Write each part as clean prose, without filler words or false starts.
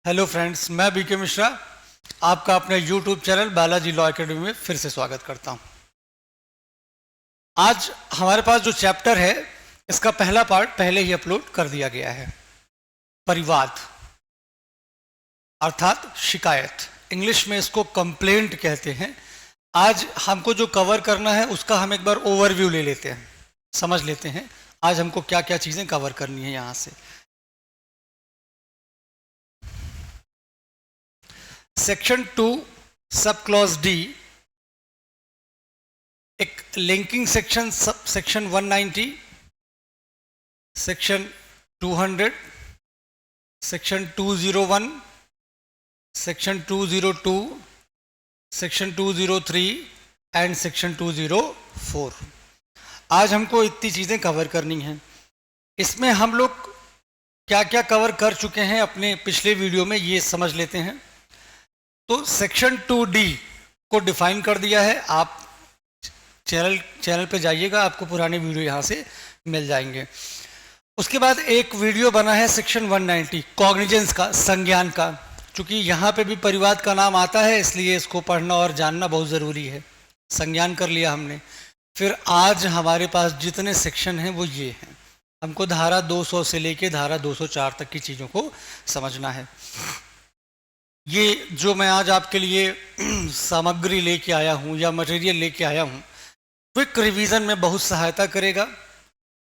Hello friends, मैं BK Mishra आपका अपने YouTube channel Balaji law academy में फिर से स्वागत करता हूं। आज हमारे पास जो चैप्टर है इसका पहला पार्ट पहले ही अपलोड कर दिया गया है। परिवाद अर्थात शिकायत, इंग्लिश में इसको कंप्लेंट कहते हैं। आज हमको जो कवर करना है उसका हम एक बार ओवरव्यू ले लेते हैं, समझ लेते हैं आज हमको क्या क्या चीज़ें कवर करनी है। यहाँ से सेक्शन 2 सब क्लॉज डी एक linking section, sub section 190, section 200, section 201, section 202, section 203 and section 204। आज हमको इतनी चीज़ें कवर करनी हैं। इसमें हम लोग क्या क्या कवर कर चुके हैं अपने पिछले वीडियो में, ये समझ लेते हैं। तो सेक्शन 2D को डिफाइन कर दिया है। आप चैनल पे जाइएगा, आपको पुराने वीडियो यहाँ से मिल जाएंगे। उसके बाद एक वीडियो बना है सेक्शन 190 कॉग्निजेंस का, संज्ञान का। चूंकि यहाँ पे भी परिवाद का नाम आता है इसलिए इसको पढ़ना और जानना बहुत ज़रूरी है। संज्ञान कर लिया हमने। फिर आज हमारे पास जितने सेक्शन हैं वो ये हैं। हमको धारा 200 से लेके धारा 204 तक की चीज़ों को समझना है। ये जो मैं आज आपके लिए सामग्री लेके आया हूँ या मटेरियल लेके आया हूँ, क्विक रिवीजन में बहुत सहायता करेगा।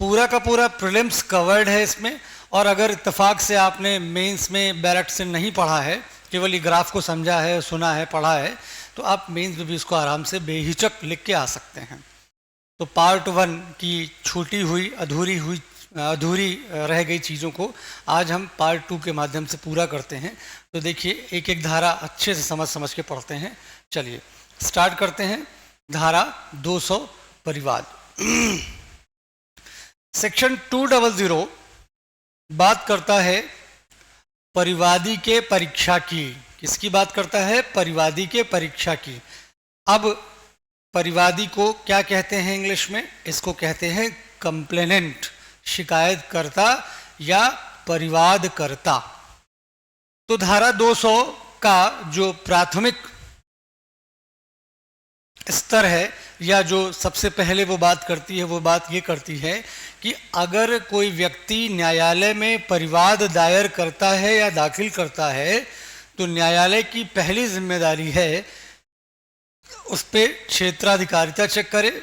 पूरा का पूरा प्रीलिम्स कवर्ड है इसमें। और अगर इत्तेफाक से आपने मेंस में बैलेट से नहीं पढ़ा है, केवल ये ग्राफ को समझा है, सुना है, पढ़ा है, तो आप मेंस में भी इसको आराम से बेहिचक लिख के आ सकते हैं। तो पार्ट 1 की छूटी हुई अधूरी रह गई चीज़ों को आज हम पार्ट 2 के माध्यम से पूरा करते हैं। तो देखिए, एक एक धारा अच्छे से समझ के पढ़ते हैं। चलिए स्टार्ट करते हैं। धारा 200 परिवाद। सेक्शन 200 बात करता है परिवादी के परीक्षा की। किसकी बात करता है? परिवादी के परीक्षा की। अब परिवादी को क्या कहते हैं इंग्लिश में? इसको कहते हैं कंप्लेनेंट, शिकायतकर्ता या परिवादकर्ता। तो धारा 200 का जो प्राथमिक स्तर है या जो सबसे पहले वो बात करती है, वो बात ये करती है कि अगर कोई व्यक्ति न्यायालय में परिवाद दायर करता है या दाखिल करता है तो न्यायालय की पहली जिम्मेदारी है उस पर क्षेत्राधिकारिता चेक करे।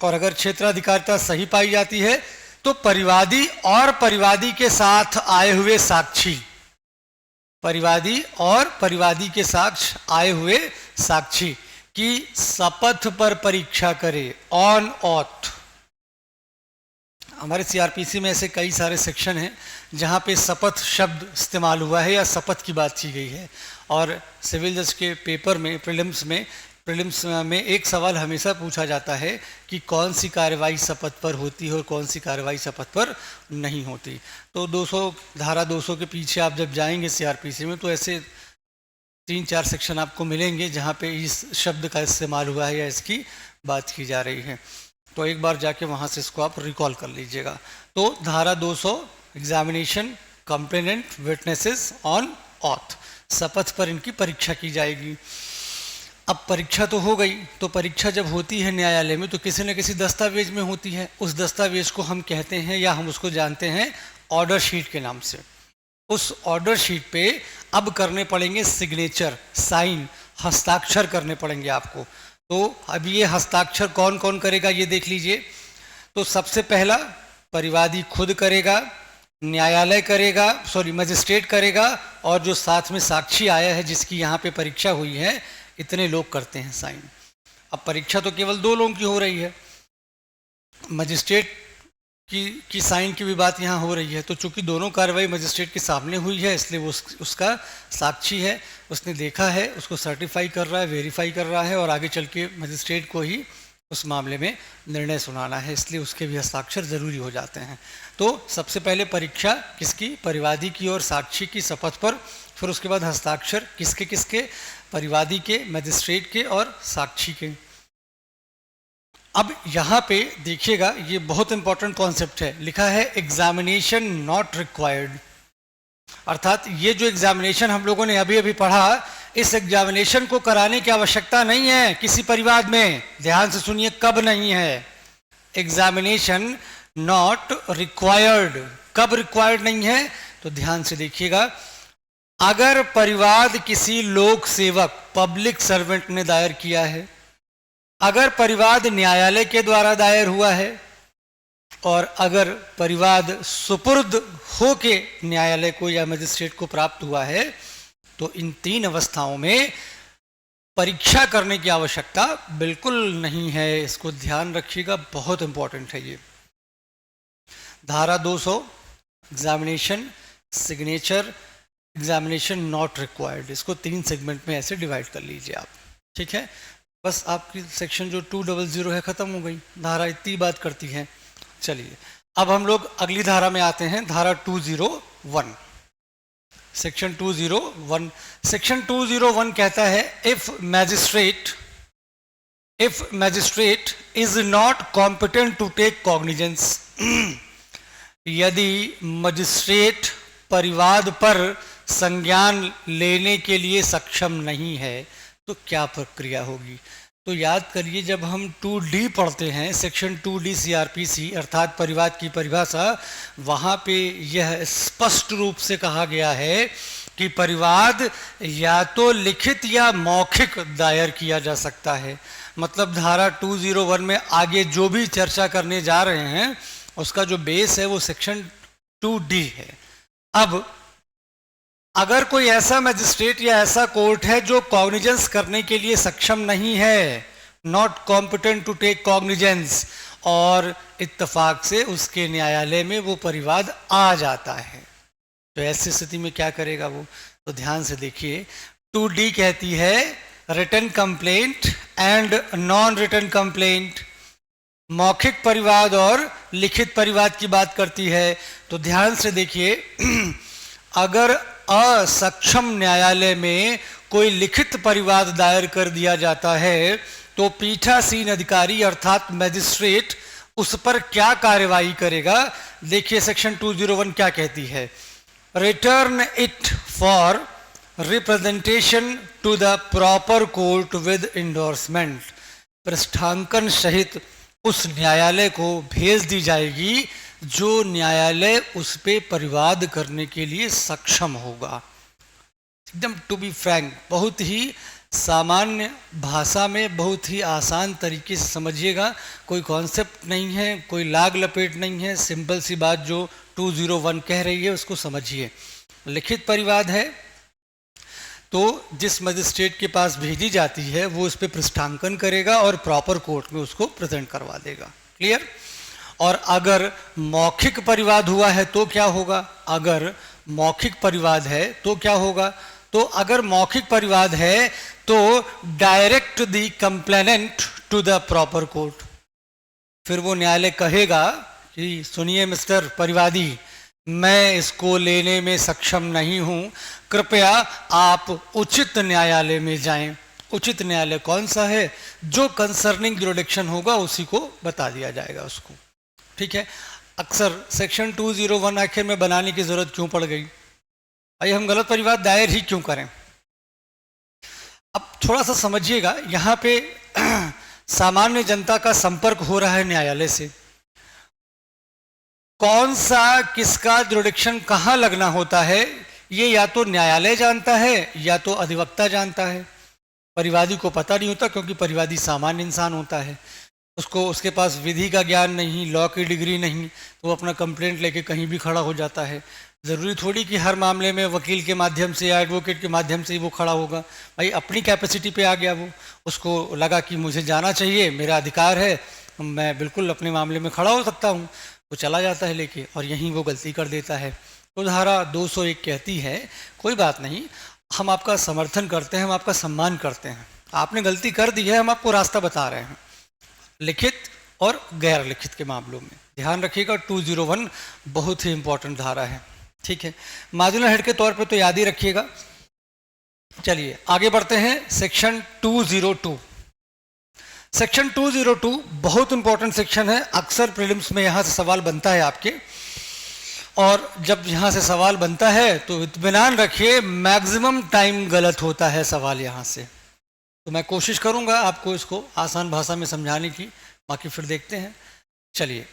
और अगर क्षेत्राधिकारिता सही पाई जाती है तो परिवादी और परिवादी के साथ आए हुए साक्षी, परिवादी और परिवादी के साथ आए हुए साक्षी की शपथ पर परीक्षा करे, ऑन ऑथ। हमारे सीआरपीसी में ऐसे कई सारे सेक्शन हैं जहाँ पे शपथ शब्द इस्तेमाल हुआ है या शपथ की बात की गई है। और सिविल जज के पेपर में प्रीलिम्स में एक सवाल हमेशा पूछा जाता है कि कौन सी कार्रवाई शपथ पर होती है और कौन सी कार्रवाई शपथ पर नहीं होती। तो धारा 200 के पीछे आप जब जाएंगे सीआरपीसी में तो ऐसे 3-4 सेक्शन आपको मिलेंगे जहाँ पे इस शब्द का इस्तेमाल हुआ है या इसकी बात की जा रही है। तो एक बार जाके वहाँ से इसको आप रिकॉल कर लीजिएगा। तो धारा 200 examination complainant witnesses on auth, शपथ पर इनकी परीक्षा की जाएगी। अब परीक्षा तो हो गई, तो परीक्षा जब होती है न्यायालय में तो किसी न किसी दस्तावेज में होती है। उस दस्तावेज को हम कहते हैं या हम उसको जानते हैं ऑर्डर शीट के नाम से। उस ऑर्डर शीट पे अब करने पड़ेंगे सिग्नेचर, साइन, हस्ताक्षर करने पड़ेंगे आपको। तो अब ये हस्ताक्षर कौन कौन करेगा ये देख लीजिए। तो सबसे पहला परिवादी खुद करेगा, न्यायालय करेगा, मजिस्ट्रेट करेगा, और जो साथ में साक्षी आया है जिसकी यहाँ पे परीक्षा हुई है, इतने लोग करते हैं साइन। अब परीक्षा तो केवल 2 लोगों की हो रही है, मजिस्ट्रेट की साइन की भी बात यहाँ हो रही है। तो चूंकि दोनों कार्रवाई मजिस्ट्रेट के सामने हुई है इसलिए वो उसका साक्षी है, उसने देखा है, उसको सर्टिफाई कर रहा है, वेरीफाई कर रहा है, और आगे चल के मजिस्ट्रेट को ही उस मामले में निर्णय सुनाना है, इसलिए उसके भी हस्ताक्षर जरूरी हो जाते हैं। तो सबसे पहले परीक्षा किसकी? परिवादी की और साक्षी की शपथ पर। फिर उसके बाद हस्ताक्षर किसके? परिवादी के, मजिस्ट्रेट के और साक्षी के। अब यहाँ पे देखिएगा, ये बहुत इंपॉर्टेंट कॉन्सेप्ट है। लिखा है एग्जामिनेशन नॉट रिक्वायर्ड। अर्थात ये जो एग्जामिनेशन हम लोगों ने अभी अभी पढ़ा, इस एग्जामिनेशन को कराने की आवश्यकता नहीं है किसी परिवाद में। ध्यान से सुनिए, कब नहीं है? Examination not required. कब रिक्वायर्ड नहीं है? तो ध्यान से देखिएगा, अगर परिवाद किसी लोक सेवक पब्लिक सर्वेंट ने दायर किया है, अगर परिवाद न्यायालय के द्वारा दायर हुआ है, और अगर परिवाद सुपुर्द होके न्यायालय को या मजिस्ट्रेट को प्राप्त हुआ है, तो इन तीन अवस्थाओं में परीक्षा करने की आवश्यकता बिल्कुल नहीं है। इसको ध्यान रखिएगा, बहुत इंपॉर्टेंट है ये। धारा 200 examination signature examination not required, इसको 3 सेगमेंट में ऐसे डिवाइड कर लीजिए आप। ठीक है, बस आपकी सेक्शन जो 200 है खत्म हो गई। धारा इतनी बात करती है। चलिए अब हम लोग अगली धारा में आते हैं, धारा 201। सेक्शन 201, सेक्शन 201 कहता है, if magistrate is not competent to take cognizance, यदि मजिस्ट्रेट परिवाद पर संज्ञान लेने के लिए सक्षम नहीं है तो क्या प्रक्रिया होगी? तो याद करिए, जब हम 2D पढ़ते हैं, सेक्शन 2D CRPC अर्थात परिवाद की परिभाषा, वहाँ पे यह स्पष्ट रूप से कहा गया है कि परिवाद या तो लिखित या मौखिक दायर किया जा सकता है। मतलब धारा 201 में आगे जो भी चर्चा करने जा रहे हैं उसका जो बेस है वो सेक्शन 2D है। अब अगर कोई ऐसा मजिस्ट्रेट या ऐसा कोर्ट है जो कॉग्निजेंस करने के लिए सक्षम नहीं है, not competent to take cognizance, और इत्तेफाक से उसके न्यायालय में वो परिवाद आ जाता है, तो ऐसी स्थिति में क्या करेगा वो? तो ध्यान से देखिए, 2D कहती है written complaint and non written complaint, मौखिक परिवाद और लिखित परिवाद की बात करती है। तो ध्यान से देखिए, अगर असक्षम न्यायालय में कोई लिखित परिवाद दायर कर दिया जाता है तो पीठासीन अधिकारी अर्थात मैजिस्ट्रेट उस पर क्या कार्यवाही करेगा? देखिए सेक्शन 201 क्या कहती है, return it for representation to the proper court with endorsement, पृष्ठांकन सहित उस न्यायालय को भेज दी जाएगी जो न्यायालय उस पे परिवाद करने के लिए सक्षम होगा। एकदम टू बी फ्रैंक, बहुत ही सामान्य भाषा में बहुत ही आसान तरीके से समझिएगा, कोई कॉन्सेप्ट नहीं है, कोई लाग लपेट नहीं है, सिंपल सी बात जो 201 कह रही है उसको समझिए। लिखित परिवाद है तो जिस मजिस्ट्रेट के पास भेजी जाती है वो उस पर पृष्ठांकन करेगा और प्रॉपर कोर्ट में उसको प्रेजेंट करवा देगा। क्लियर? और अगर मौखिक परिवाद हुआ है तो क्या होगा? अगर मौखिक परिवाद है तो क्या होगा? तो अगर मौखिक परिवाद है तो direct the complainant to the proper court, फिर वो न्यायालय कहेगा कि सुनिए मिस्टर परिवादी, मैं इसको लेने में सक्षम नहीं हूं, कृपया आप उचित न्यायालय में जाएं। उचित न्यायालय कौन सा है? जो कंसर्निंग जुरिडिक्शन होगा उसी को बता दिया जाएगा उसको। ठीक है, अक्सर सेक्शन 201 आखिर में बनाने की जरूरत क्यों पड़ गई? भाई हम गलत परिवाद दायर ही क्यों करें? अब थोड़ा सा समझिएगा, यहाँ पे सामान्य जनता का संपर्क हो रहा है न्यायालय से, कौन सा किसका जुरिडिक्शन कहाँ लगना होता है ये या तो न्यायालय जानता है या तो अधिवक्ता जानता है। परिवादी को पता नहीं होता क्योंकि परिवादी सामान्य इंसान होता है, उसको उसके पास विधि का ज्ञान नहीं, लॉ की डिग्री नहीं, तो वो अपना कंप्लेंट लेके कहीं भी खड़ा हो जाता है। ज़रूरी थोड़ी कि हर मामले में वकील के माध्यम से या एडवोकेट के माध्यम से ही वो खड़ा होगा। भाई अपनी कैपेसिटी पे आ गया वो, उसको लगा कि मुझे जाना चाहिए, मेरा अधिकार है, मैं बिल्कुल अपने मामले में खड़ा हो सकता हूँ, वो चला जाता है लेके और यहीं वो गलती कर देता है। तो धारा 201 कहती है कोई बात नहीं, हम आपका समर्थन करते हैं, हम आपका सम्मान करते हैं, आपने गलती कर दी है, हम आपको रास्ता बता रहे हैं, लिखित और गैर लिखित के मामलों में। ध्यान रखिएगा 201 बहुत ही इंपॉर्टेंट धारा है। ठीक है, मार्जिनल हेड के तौर पे तो याद ही रखिएगा। चलिए आगे बढ़ते हैं, सेक्शन 202। सेक्शन 202 बहुत इंपॉर्टेंट सेक्शन है, अक्सर प्रीलिम्स में यहां से सवाल बनता है आपके। और जब यहाँ से सवाल बनता है तो इत्मीनान रखिए मैक्सिमम टाइम गलत होता है सवाल यहाँ से। तो मैं कोशिश करूँगा आपको इसको आसान भाषा में समझाने की, बाकी फिर देखते हैं। चलिए,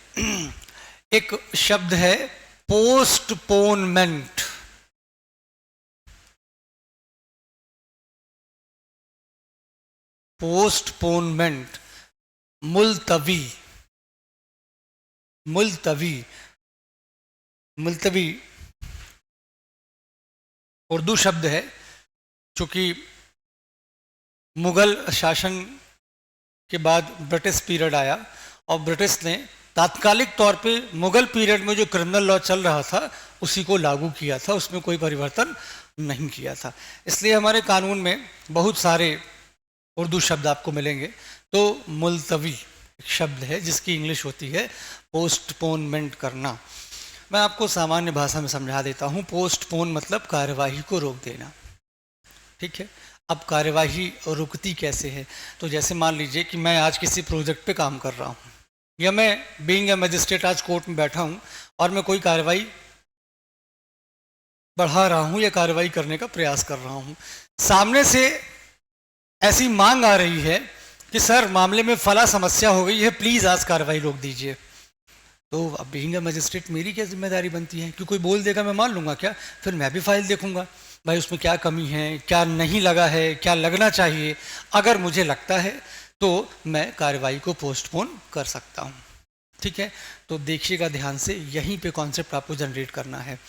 एक शब्द है पोस्टपोनमेंट। पोस्टपोनमेंट, मुलतवी। मुलतवी, मुलतवी उर्दू शब्द है, चूँकि मुग़ल शासन के बाद ब्रिटिश पीरियड आया और ब्रिटिश ने तात्कालिक तौर पे मुग़ल पीरियड में जो क्रिमिनल लॉ चल रहा था उसी को लागू किया था, उसमें कोई परिवर्तन नहीं किया था। इसलिए हमारे कानून में बहुत सारे उर्दू शब्द आपको मिलेंगे। तो मुलतवी एक शब्द है जिसकी इंग्लिश होती है पोस्टपोनमेंट करना। मैं आपको सामान्य भाषा में समझा देता हूँ। पोस्टपोन मतलब कार्यवाही को रोक देना, ठीक है। अब कार्यवाही रुकती कैसे है? तो जैसे मान लीजिए कि मैं आज किसी प्रोजेक्ट पे काम कर रहा हूँ, या मैं बीइंग ए मजिस्ट्रेट आज कोर्ट में बैठा हूँ और मैं कोई कार्रवाई बढ़ा रहा हूँ या कार्रवाई करने का प्रयास कर रहा हूँ। सामने से ऐसी मांग आ रही है कि सर मामले में फला समस्या हो गई है, प्लीज़ आज कार्रवाई रोक दीजिए। तो अब बीइंग ए मजिस्ट्रेट मेरी क्या जिम्मेदारी बनती है कि कोई बोल देगा मैं मान लूँगा क्या? फिर मैं भी फाइल देखूँगा, भाई उसमें क्या कमी है, क्या नहीं लगा है, क्या लगना चाहिए। अगर मुझे लगता है तो मैं कार्रवाई को पोस्टपोन कर सकता हूँ, ठीक है। तो देखिएगा ध्यान से, यहीं पे कॉन्सेप्ट आपको जनरेट करना है।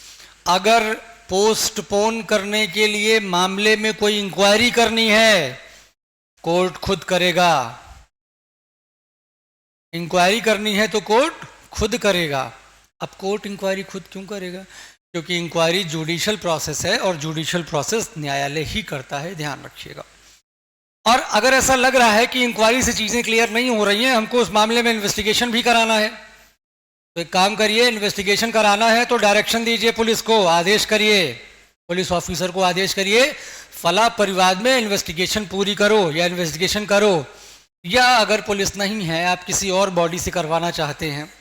अगर पोस्टपोन करने के लिए मामले में कोई इंक्वायरी करनी है, कोर्ट खुद करेगा। इंक्वायरी करनी है तो कोर्ट खुद करेगा। अब कोर्ट इंक्वायरी खुद क्यों करेगा? क्योंकि इंक्वायरी जुडिशियल प्रोसेस है और जुडिशियल प्रोसेस न्यायालय ही करता है, ध्यान रखिएगा। और अगर ऐसा लग रहा है कि इंक्वायरी से चीज़ें क्लियर नहीं हो रही हैं, हमको उस मामले में इन्वेस्टिगेशन भी कराना है, तो एक काम करिए, इन्वेस्टिगेशन कराना है तो डायरेक्शन दीजिए पुलिस को, आदेश करिए, पुलिस ऑफिसर को आदेश करिए फला परिवाद में इन्वेस्टिगेशन पूरी करो या इन्वेस्टिगेशन करो। या अगर पुलिस नहीं है, आप किसी और बॉडी से करवाना चाहते हैं,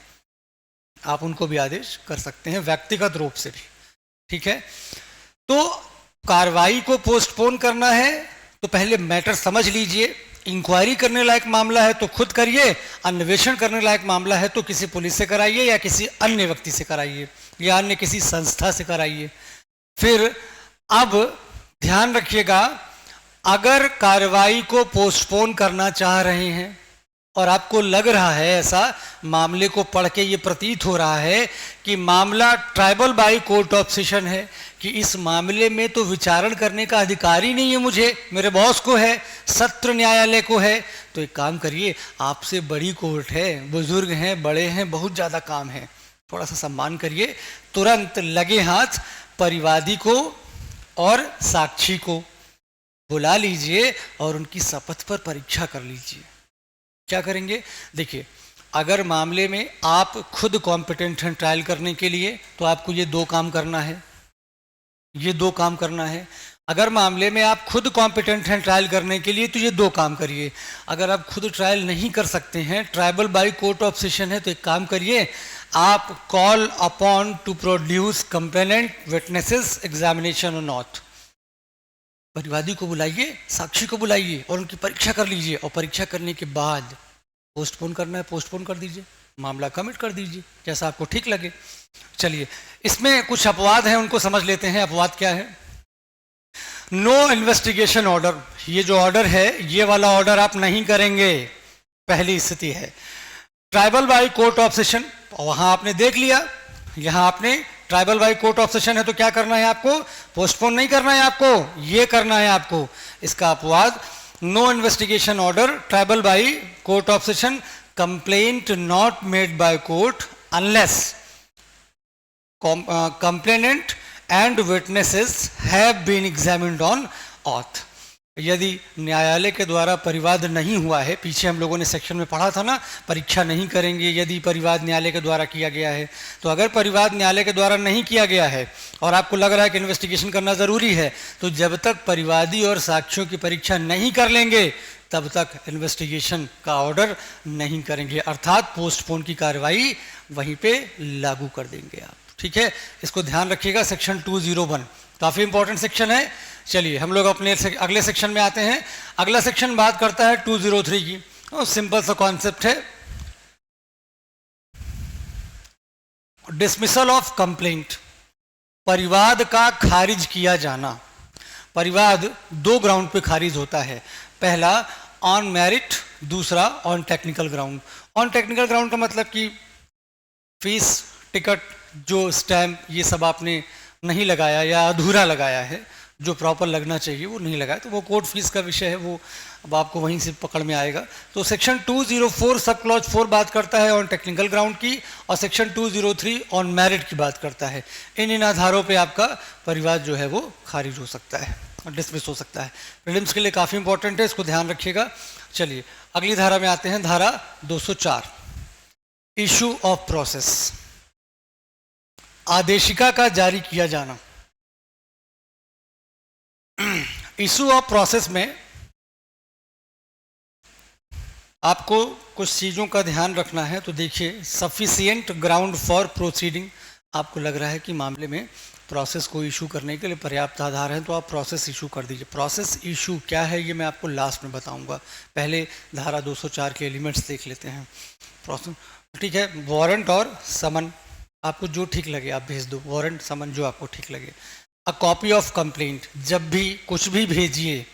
आप उनको भी आदेश कर सकते हैं व्यक्तिगत रूप से भी, ठीक है। तो कार्रवाई को पोस्टपोन करना है तो पहले मैटर समझ लीजिए। इंक्वायरी करने लायक मामला है तो खुद करिए, अन्वेषण करने लायक मामला है तो किसी पुलिस से कराइए या किसी अन्य व्यक्ति से कराइए या अन्य किसी संस्था से कराइए। फिर अब ध्यान रखिएगा, अगर कार्रवाई को पोस्टपोन करना चाह रहे हैं और आपको लग रहा है, ऐसा मामले को पढ़ के ये प्रतीत हो रहा है कि मामला tribal by court of session है, कि इस मामले में तो विचारण करने का अधिकार ही नहीं है मुझे, मेरे बॉस को है, सत्र न्यायालय को है, तो एक काम करिए, आपसे बड़ी कोर्ट है, बुजुर्ग हैं, बड़े हैं, बहुत ज़्यादा काम है, थोड़ा सा सम्मान करिए। तुरंत लगे हाथ परिवादी को और साक्षी को बुला लीजिए और उनकी शपथ पर परीक्षा कर लीजिए। क्या करेंगे? देखिए, अगर मामले में आप खुद कॉम्पिटेंट हैं ट्रायल करने के लिए तो आपको ये दो काम करना है, ये दो काम करना है। अगर मामले में आप खुद कॉम्पिटेंट हैं ट्रायल करने के लिए तो ये दो काम करिए। अगर आप खुद ट्रायल नहीं कर सकते हैं, tribal by court of session है, तो एक काम करिए, आप call upon two produce complainant witnesses examination और नॉट, परिवादी को बुलाइए, साक्षी को बुलाइए और उनकी परीक्षा कर लीजिए, और परीक्षा करने के बाद पोस्टपोन करना है पोस्टपोन कर दीजिए, मामला कमिट कर दीजिए, जैसा आपको ठीक लगे। चलिए, इसमें कुछ अपवाद हैं, उनको समझ लेते हैं। अपवाद क्या है? नो इन्वेस्टिगेशन ऑर्डर, ये जो ऑर्डर है, ये वाला ऑर्डर आप नहीं करेंगे, पहली स्थिति है। Tribal by court of session, वहां आपने देख लिया, यहां आपने tribal by court of session है तो क्या करना है आपको? पोस्टपोन नहीं करना है आपको, ये करना है आपको। इसका अपवाद, no investigation order triable by court of session, complaint not made by court unless complainant and witnesses have been examined on oath. यदि न्यायालय के द्वारा परिवाद नहीं हुआ है, पीछे हम लोगों ने सेक्शन में पढ़ा था ना, परीक्षा नहीं करेंगे यदि परिवाद न्यायालय के द्वारा किया गया है। तो अगर परिवाद न्यायालय के द्वारा नहीं किया गया है और आपको लग रहा है कि इन्वेस्टिगेशन करना ज़रूरी है, तो जब तक परिवादी और साक्षियों की परीक्षा नहीं कर लेंगे तब तक इन्वेस्टिगेशन का ऑर्डर नहीं करेंगे, अर्थात पोस्टपोन की कार्रवाई वहीं पे लागू कर देंगे आप। ठीक है, इसको ध्यान रखिएगा। सेक्शन 201 काफ़ी इंपॉर्टेंट सेक्शन है। चलिए हम लोग अपने अगले सेक्शन में आते हैं। अगला सेक्शन बात करता है 203 की। और सिंपल सा कॉन्सेप्ट है, डिसमिसल ऑफ कंप्लेंट, परिवाद का खारिज किया जाना। परिवाद दो ग्राउंड पे खारिज होता है, पहला ऑन मेरिट, दूसरा on technical ground. On technical ground का मतलब कि फीस, टिकट, जो स्टैम्प, ये सब आपने नहीं लगाया या अधूरा लगाया है, जो प्रॉपर लगना चाहिए वो नहीं लगाया, तो वो कोर्ट फीस का विषय है, वो अब आपको वहीं से पकड़ में आएगा। तो सेक्शन 204 सब क्लॉज 4 बात करता है ऑन टेक्निकल ग्राउंड की, और सेक्शन 203 ऑन मेरिट की बात करता है। इन आधारों पे आपका परिवाद जो है वो खारिज हो सकता है और डिसमिस हो सकता है। प्रीलिम्स के लिए काफ़ी इंपॉर्टेंट है, इसको ध्यान रखिएगा। चलिए अगली धारा में आते हैं, धारा 204, इशू ऑफ प्रोसेस, आदेशिका का जारी किया जाना। इशू ऑफ प्रोसेस में आपको कुछ चीज़ों का ध्यान रखना है। तो देखिए, सफिशिएंट ग्राउंड फॉर प्रोसीडिंग, आपको लग रहा है कि मामले में प्रोसेस को इशू करने के लिए पर्याप्त आधार है, तो आप प्रोसेस इशू कर दीजिए। प्रोसेस इशू क्या है ये मैं आपको लास्ट में बताऊंगा, पहले धारा 204 के एलिमेंट्स देख लेते हैं। प्रोसेस, ठीक है, वारंट और समन, आपको जो ठीक लगे आप भेज दो, वारंट समन जो आपको ठीक लगे। अ कॉपी ऑफ कंप्लेंट, जब भी कुछ भी भेजिए,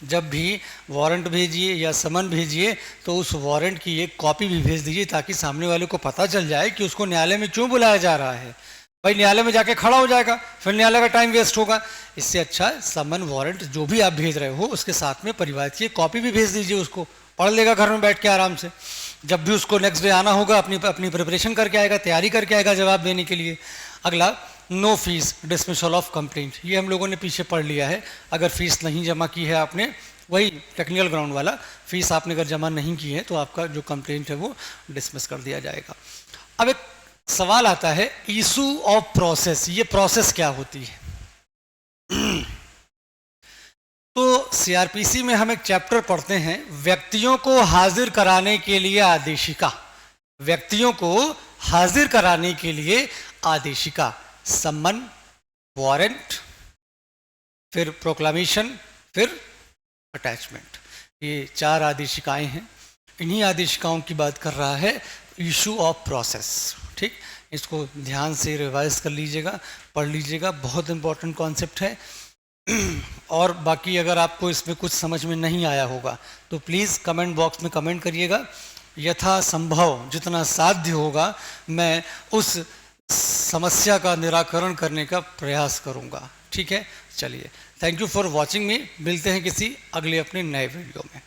जब भी वारंट भेजिए या समन भेजिए तो उस वारंट की एक कॉपी भी भेज दीजिए, ताकि सामने वाले को पता चल जाए कि उसको न्यायालय में क्यों बुलाया जा रहा है। भाई न्यायालय में जाके खड़ा हो जाएगा, फिर न्यायालय का टाइम वेस्ट होगा। इससे अच्छा समन वारंट जो भी आप भेज रहे हो उसके साथ में परिवार की एक कॉपी भी भेज दीजिए, उसको पढ़ लेगा घर में बैठ के आराम से। जब भी उसको नेक्स्ट डे आना होगा अपनी प्रिपरेशन करके आएगा, तैयारी करके आएगा जवाब देने के लिए। अगला, no fees dismissal of complaint, ये हम लोगों ने पीछे पढ़ लिया है। अगर फीस नहीं जमा की है आपने, वही टेक्निकल ग्राउंड वाला, फीस आपने अगर जमा नहीं की है तो आपका जो कंप्लेंट है वो डिसमिस कर दिया जाएगा। अब एक सवाल आता है, इशू ऑफ प्रोसेस, ये प्रोसेस क्या होती है? तो सीआरपीसी में हम एक चैप्टर पढ़ते हैं, व्यक्तियों को हाजिर कराने के लिए आदेशिका। व्यक्तियों को हाजिर कराने के लिए आदेशिका, सम्मन, वारंट, फिर प्रोक्लामेशन, फिर अटैचमेंट, ये 4 आदेशिकाएं हैं। इन्हीं आदेशिकाओं की बात कर रहा है इशू ऑफ प्रोसेस। ठीक, इसको ध्यान से रिवाइज कर लीजिएगा, पढ़ लीजिएगा, बहुत इंपॉर्टेंट कॉन्सेप्ट है। और बाकी अगर आपको इसमें कुछ समझ में नहीं आया होगा तो प्लीज़ कमेंट बॉक्स में कमेंट करिएगा। यथासंभव जितना साध्य होगा मैं उस समस्या का निराकरण करने का प्रयास करूंगा। ठीक है, चलिए, थैंक यू फॉर वॉचिंग मी। मिलते हैं किसी अगले अपने नए वीडियो में।